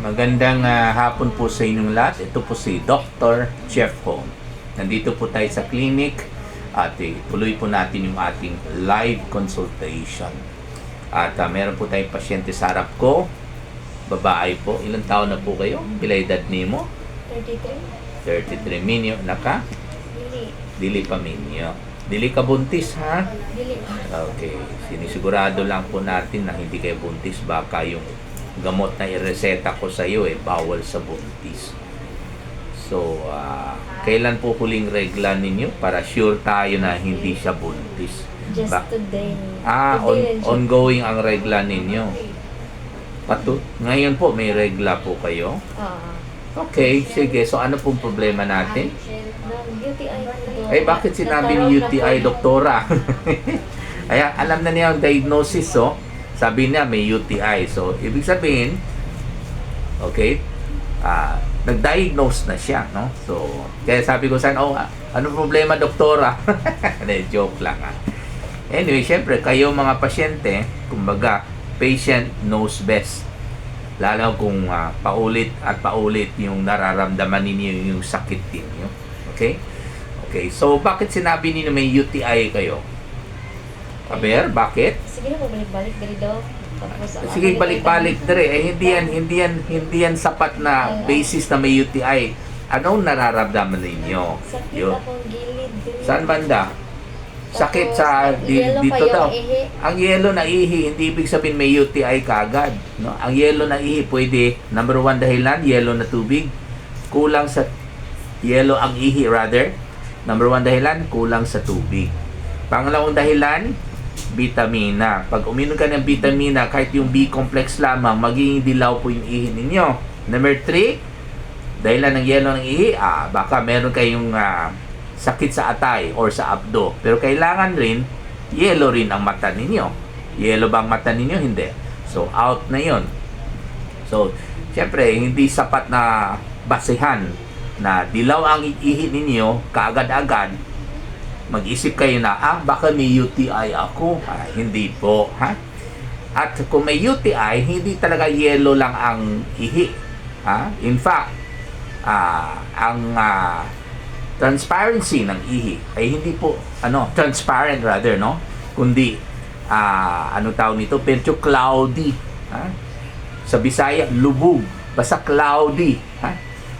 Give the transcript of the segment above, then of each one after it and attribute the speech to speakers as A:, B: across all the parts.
A: Magandang hapon po sa inyong lahat. Ito po si Dr. Jeff Hong. Nandito po tayo sa clinic at tuloy po natin yung ating live consultation. At meron po tayong pasyente sa harap ko. Babae po. Ilang taon na po kayo? Pila edad nimo?
B: 33.
A: 33. Minyo na ka? Dili pa minyo. Dili ka buntis, ha?
B: Dili.
A: Okay. Sinisigurado lang po natin na hindi kayo buntis. Baka yung gamot na ireseta ko sa iyo bawal sa buntis. So, kailan po huling regla ninyo para sure tayo na hindi siya buntis?
B: Just today.
A: Ongoing ang regla ninyo. Ngayon po may regla po kayo? Okay, sige. So, ano pong problema natin?
B: UTI.
A: Bakit sinabi ni UTI, doktora? Ayan, alam na niya ang diagnosis, Sabi niya may UTI. So, ibig sabihin, okay, nag-diagnose na siya, no? So, kaya sabi ko sana, ano problema, doktora? Joke lang, Anyway, syempre, kayo mga pasyente, kumbaga, patient knows best. Lalo kung paulit at paulit yung nararamdaman ninyo yung sakit ninyo. Okay? Okay, so bakit sinabi ninyo may UTI kayo? Aber, bakit?
B: Sige na, balik-balik dari daw.
A: Sige, balik-balik dire. Hindi yan sapat na basis na may UTI. Anong nararamdaman ninyo?
B: Sakit akong gilid.
A: Saan banda? Sakit sa dito daw. Ang yellow na ihi, hindi ibig sabihin may UTI kaagad. No? Ang yellow na ihi, pwede, number 1 dahilan, yellow na tubig. Kulang sa, yellow ang ihi rather. Number 1 dahilan, kulang sa tubig. Pangalawang dahilan, vitamina. Pag uminom ka ng vitamina, kahit yung B-complex lamang, magiging dilaw po yung ihi ninyo. Number 3, dahilan ng yellow ng ihi, baka meron kayong sakit sa atay or sa abdo. Pero kailangan rin, yellow rin ang mata ninyo. Yellow ba ang mata ninyo? Hindi. So, out na yon. So, syempre, hindi sapat na basehan na dilaw ang ihi ninyo, kaagad-agad, mag-isip kayo na, baka may UTI ako. Hindi po, ha? At kung may UTI, hindi talaga yellow lang ang ihi. In fact, ang transparency ng ihi ay hindi po, transparent rather, no? Kundi, tawag nito? Medyo cloudy. Sa Bisaya, lubog. Basta cloudy.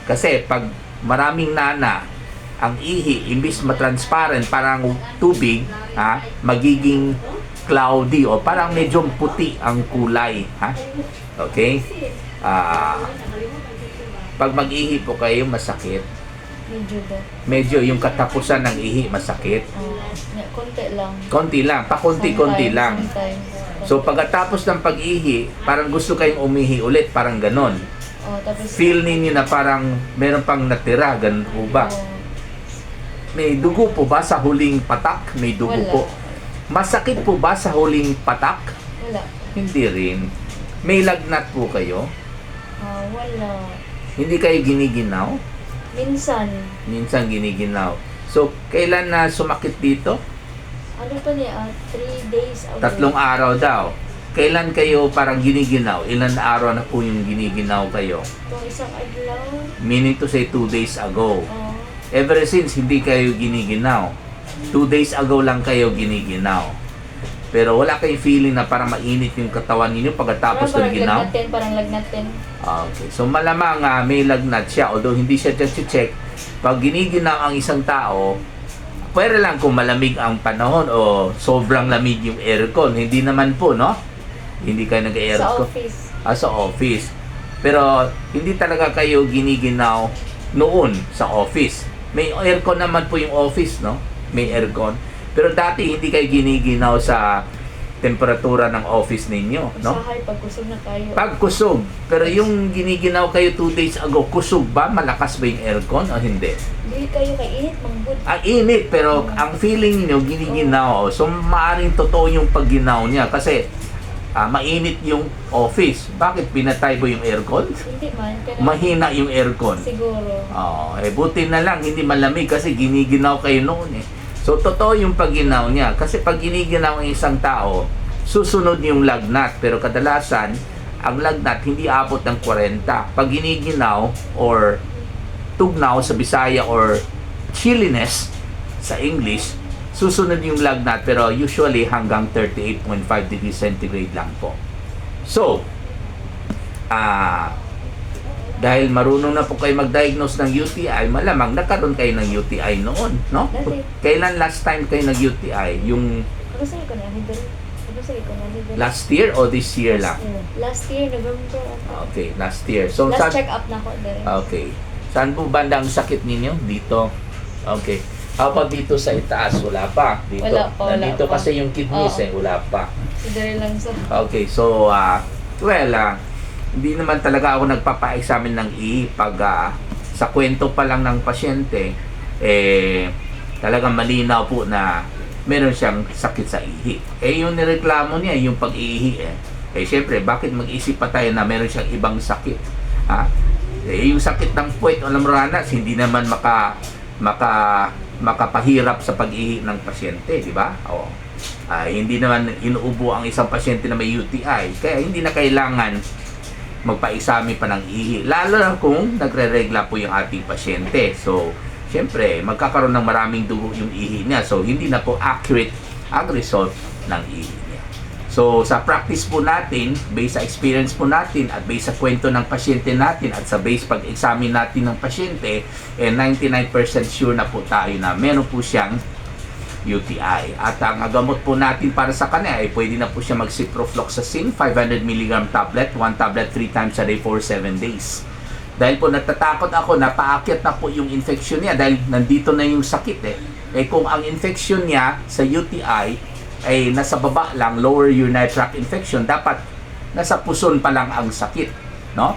A: Kasi pag maraming nana, ang ihi, imbis matransparent, parang tubig, magiging cloudy o parang medyo puti ang kulay. Okay? Pag mag-ihi po kayo, masakit. Medyo yung katapusan ng ihi, masakit.
B: Konti lang.
A: Konti lang. Pakunti-kunti lang. So, pagkatapos ng pag-ihi, parang gusto kayong umihi ulit, parang ganon. Feel ninyo na parang meron pang natira, ganun po ba? May dugo po ba sa huling patak? May dugo
B: Wala.
A: po. Masakit po ba sa huling patak?
B: Wala.
A: Hindi rin. May lagnat po kayo?
B: Wala.
A: Hindi kayo giniginaw?
B: Minsan.
A: Minsan giniginaw. So, kailan na sumakit dito?
B: Ano pa niya? 3 days ago.
A: 3 araw daw. Kailan kayo parang giniginaw? Ilan araw na po yung giniginaw kayo?
B: Itong isang adlaw.
A: Meaning to say 2 days ago. Ever since, hindi kayo giniginaw. 2 days ago lang kayo giniginaw. Pero wala kayong feeling na parang mainit yung katawan ninyo pagkatapos ng ginaw?
B: Parang lagnatin.
A: Okay. So malamang may lagnat siya. Although hindi siya dyan check. Pag giniginaw ang isang tao, pwede lang kung malamig ang panahon o sobrang lamig yung aircon. Hindi naman po, no? Hindi kayo nag-aircon.
B: Sa office.
A: Sa office. Pero hindi talaga kayo giniginaw noon sa office. May aircon naman po yung office, no? May aircon. Pero dati hindi kayo giniginaw sa temperatura ng office ninyo, no?
B: Usahay, pagkusog na kayo.
A: Pagkusog. Pero yung giniginaw kayo 2 days ago, kusog ba? Malakas ba yung aircon o hindi?
B: Hindi kayo kay init, mangbud.
A: Init. Pero ang feeling niyo giniginaw. So, maaaring totoo yung pagginaw niya. Kasi, mainit yung office. Bakit pinatay ba yung aircon?
B: Hindi man. Pero
A: Mahina yung aircon.
B: siguro.
A: Buti na lang, hindi malamig kasi giniginaw kayo noon. So, totoo yung pagginaw niya. Kasi pag giniginaw ang isang tao, susunod yung lagnat. Pero kadalasan, ang lagnat hindi abot ng 40. Pag giniginaw or tugnaw sa Bisaya or chilliness sa English, susunod yung lagnat, pero usually hanggang 38.5 degrees centigrade lang po. So, dahil marunong na po kayo mag-diagnose ng UTI, malamang nagkaroon kayo ng UTI noon, no?
B: Dati.
A: Kailan last time kayo nag-UTI? Yung
B: Ano sa ko na Hidel? Ano sa ko na Hidel?
A: last year o this year lang?
B: Last year, November.
A: Okay, last year. So,
B: Last check up na ko din.
A: okay. Saan po banda ang sakit ninyo? Dito. Okay. How about dito sa itaas? Wala pa. Dito.
B: Wala pa, wala
A: Nandito
B: pa.
A: kasi yung kidneys
B: Oo.
A: wala pa.
B: Hidel lang sa...
A: Okay, so, hindi naman talaga ako nagpapa-examine ng ihi pag sa kwento pa lang ng pasyente, talagang malinaw po na meron siyang sakit sa ihi. Yung nireklamo niya, yung pag-ihi syempre, bakit mag-isip pa tayo na meron siyang ibang sakit? Yung sakit ng puwet o lamranas, hindi naman makapahirap sa pag-ihi ng pasyente, di ba? Hindi naman inuubo ang isang pasyente na may UTI, kaya hindi na kailangan magpa-examine pa ng ihi, lalo na kung nagre-regla po yung ating pasyente. So, syempre, magkakaroon ng maraming dugo yung ihi niya, so hindi na po accurate ang result ng ihi niya. So, sa practice po natin, based sa experience po natin at based sa kwento ng pasyente natin at sa base pag-examine natin ng pasyente, 99% sure na po tayo na meron po siyang UTI. At ang gamot po natin para sa kanya ay pwede na po siya mag-ciprofloxacin 500 mg tablet, 1 tablet 3 times a day for 7 days. Dahil po natatakot ako na paakyat na po yung infection niya dahil nandito na yung sakit kung ang infection niya sa UTI ay nasa baba lang, lower urinary tract infection, dapat nasa puson pa lang ang sakit, no?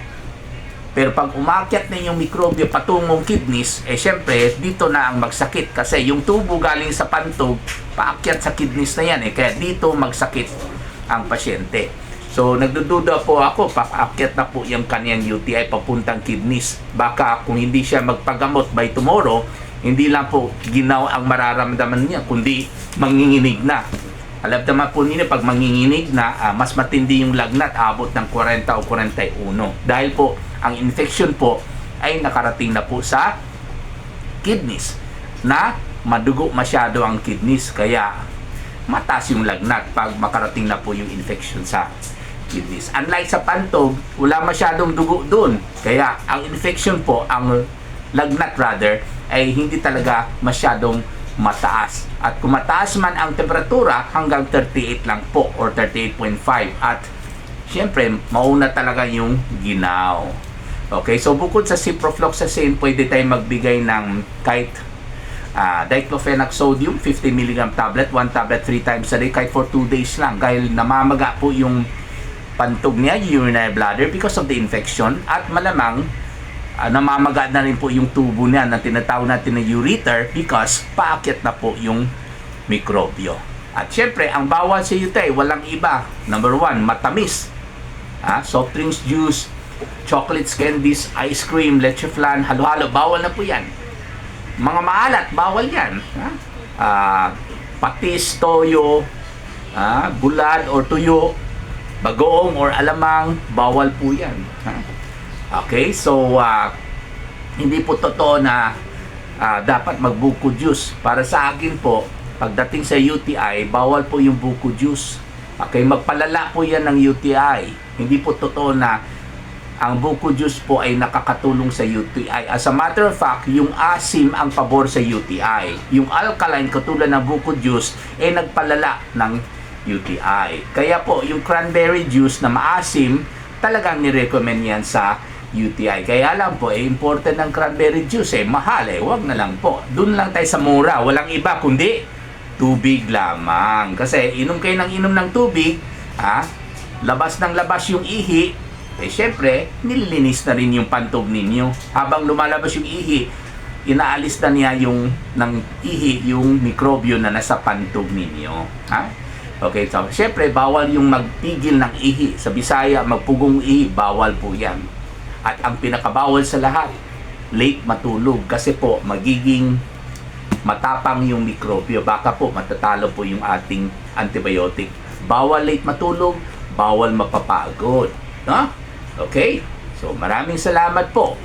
A: Pero pag umakyat na yung mikrobyo patungong kidneys, syempre dito na ang magsakit kasi yung tubo galing sa pantog paakyat sa kidneys na yan kaya dito magsakit ang pasyente. So nagdududa po ako, paakyat na po yung kanyang UTI papuntang kidneys. Baka kung hindi siya magpagamot by tomorrow, hindi lang po ginaw ang mararamdaman niya, kundi manginginig na. Alam naman po ninyo, pag manginginig na, mas matindi yung lagnat, abot ng 40 o 41. Dahil po, ang infection po ay nakarating na po sa kidneys, na madugo masyado ang kidneys, kaya mataas yung lagnat pag makarating na po yung infection sa kidneys. Unlike sa pantog, wala masyadong dugo doon, kaya ang infection po, ang lagnat rather, ay hindi talaga masyadong mataas. At kung mataas man ang temperatura, hanggang 38 lang po or 38.5. At syempre, mauna talaga yung ginaw. Okay, so bukod sa ciprofloxacin, pwede tayong magbigay ng kahit diclofenac sodium, 50 mg tablet, 1 tablet 3 times a day, kahit for 2 days lang. Dahil namamaga po yung pantog niya, urinary bladder, because of the infection. At malamang, namamaga na rin po yung tubo niya na tinatawag natin na ureter because paakyat na po yung mikrobyo. At syempre, ang bawal sa UTI, walang iba. Number 1, matamis. Soft drinks, juice, chocolates, candies, ice cream, leche flan, halo-halo, bawal na po yan. Mga maalat, bawal yan. Patis, toyo, bulad or tuyo, bagoong or alamang, bawal po yan. Okay, so hindi po totoo na dapat magbuko juice. Para sa akin po, pagdating sa UTI, bawal po yung buko juice. Okay, magpalala po yan ng UTI. Hindi po totoo na ang buko juice po ay nakakatulong sa UTI. As a matter of fact, yung asim ang pabor sa UTI. Yung alkaline, katulad ng buko juice, ay nagpalala ng UTI. Kaya po, yung cranberry juice na maasim, talagang nirecommend yan sa UTI. Kaya lang po, important ng cranberry juice, mahal wag na lang po. Doon lang tayo sa mura, walang iba kundi tubig lamang. Kasi inom kayo ng tubig, labas ng labas yung ihi, syempre, nililinis na rin yung pantog ninyo. Habang lumalabas yung ihi, inaalis na niya yung ng ihi, yung mikrobyo na nasa pantog ninyo. Okay, so syempre, bawal yung magpigil ng ihi. Sa Bisaya, magpugong ihi, bawal po yan. At ang pinakabawal sa lahat, late matulog. Kasi po, magiging matapang yung mikrobyo. Baka po, matatalo po yung ating antibiotic. Bawal late matulog, bawal mapapagod. No? Okay? So, maraming salamat po.